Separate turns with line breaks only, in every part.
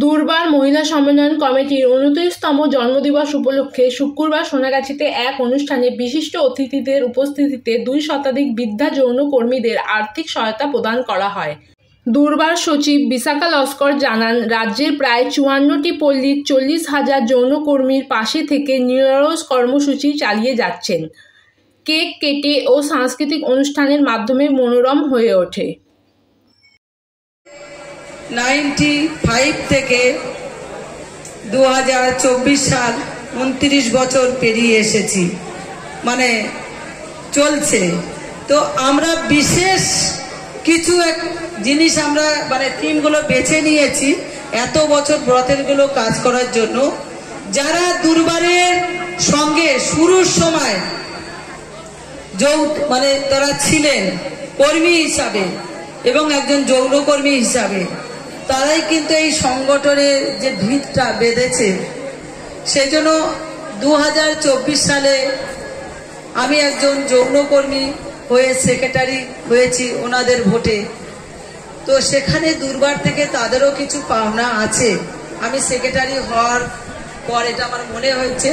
দুর্বার মহিলা সম্মেলন কমিটির 29তম জন্মদিবস উপলক্ষে শুক্রবার সোনাগাছিতে এক অনুষ্ঠানে বিশিষ্ট অতিথিদের উপস্থিতিতে 2 শতাধিক বৃদ্ধা যৌন কর্মীদের আর্থিক সহায়তা প্রদান করা হয়। দুর্বার সচিব বিশাখা লস্কর জানান, রাজ্যের প্রায় 54টি পল্লীর 40,000 যৌনকর্মীর পাশে থেকে নিরলস কর্মসূচি চালিয়ে যাচ্ছেন। কেক কেটে ও সাংস্কৃতিক অনুষ্ঠানের মাধ্যমে মনোরম হয়ে ওঠে।
95 থেকে 2024 সাল 29 বছর পেরিয়ে এসেছি, মানে চলছে। তো আমরা বিশেষ কিছু এক জিনিস আমরা থিমগুলো বেছে নিয়েছি এত বছর ব্রতেরগুলো কাজ করার জন্য। যারা দুর্বারের সঙ্গে শুরুর সময় তারা ছিলেন কর্মী হিসাবে এবং একজন যৌনকর্মী হিসাবে, তারাই কিন্তু এই সংগঠনের যে ভিতটা বেঁধেছে। সেজন্য 2024 সালে আমি একজন যৌনকর্মী হয়ে সেক্রেটারি হয়েছি ওনাদের ভোটে। তো সেখানে দুর্বার থেকে তাদেরও কিছু পাওনা আছে। আমি সেক্রেটারি হওয়ার পর এটা আমার মনে হয়েছে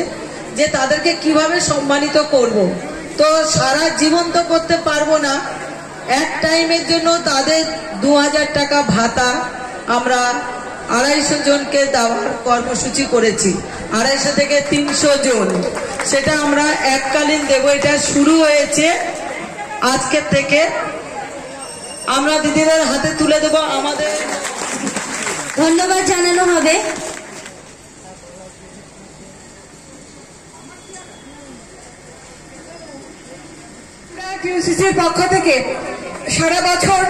যে তাদেরকে কিভাবে সম্মানিত করব। তো সারা জীবন তো করতে পারবো না, এক টাইমের জন্য তাদের 2000 টাকা ভাতা আমরা 250 জনকে দেওয়ার কর্মসূচি করেছি। 250 থেকে 300 জন, সেটা আমরা এককালীন দেব। এটা শুরু হয়েছে আজকের থেকে। আমরা দিদিদের হাতে তুলে দেব। আমাদের
ধন্যবাদ জানানো হবে।
কিউসিসির পক্ষ থেকে সারা বছর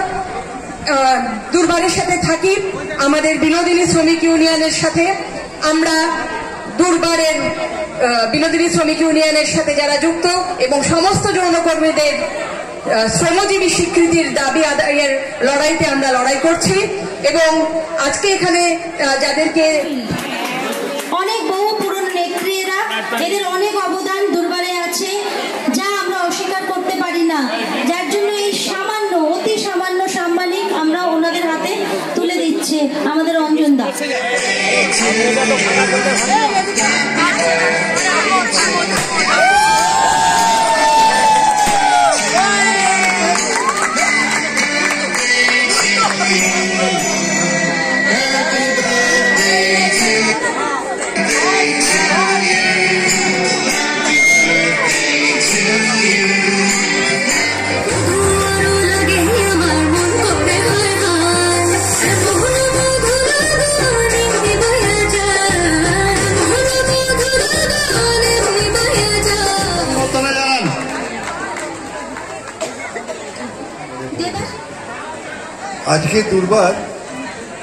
দুর্বারের সাথে থাকি। আমাদের বিনোদিনী শ্রমিক ইউনিয়নের সাথে আমরা দুর্বারের বিনোদিনী শ্রমিক ইউনিয়নের সাথে যারা যুক্ত এবং সমস্ত যৌনকর্মীদের শ্রমজীবী স্বীকৃতির দাবি আদায়ের লড়াইতে আমরা লড়াই করছি। এবং আজকে এখানে যাদেরকে
অনেক বহু পুরনো নেত্রীরা, এদের অনেক অবদান দুর্বারে আছে যা আমরা অস্বীকার করতে পারি না, যার জন্য এই সামান্য অতি সামান্য সাম্মানিক আমরা ওনাদের হাতে তুলে দিচ্ছি আমাদের অঞ্জন দা।
আজকে দুর্বার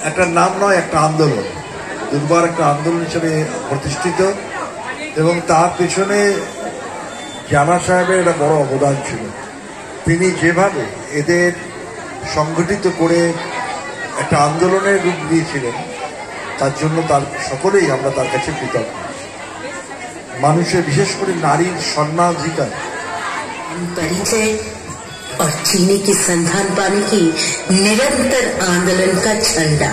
একটা নাম নয়, একটা আন্দোলন। দুর্বার একটা আন্দোলন হিসেবে প্রতিষ্ঠিত এবং তার পেছনে জানা সাহেবের একটা বড় অবদান ছিল। তিনি যেভাবে এদের সংগঠিত করে একটা আন্দোলনের রূপ দিয়েছিলেন, তার জন্য তার সকলেই আমরা তার কাছে কৃতজ্ঞ। মানুষের, বিশেষ করে নারীর সম্মানাধিকার
परिचय और चीनी की संधान पाने की निरंतर आंदोलन का झंडा।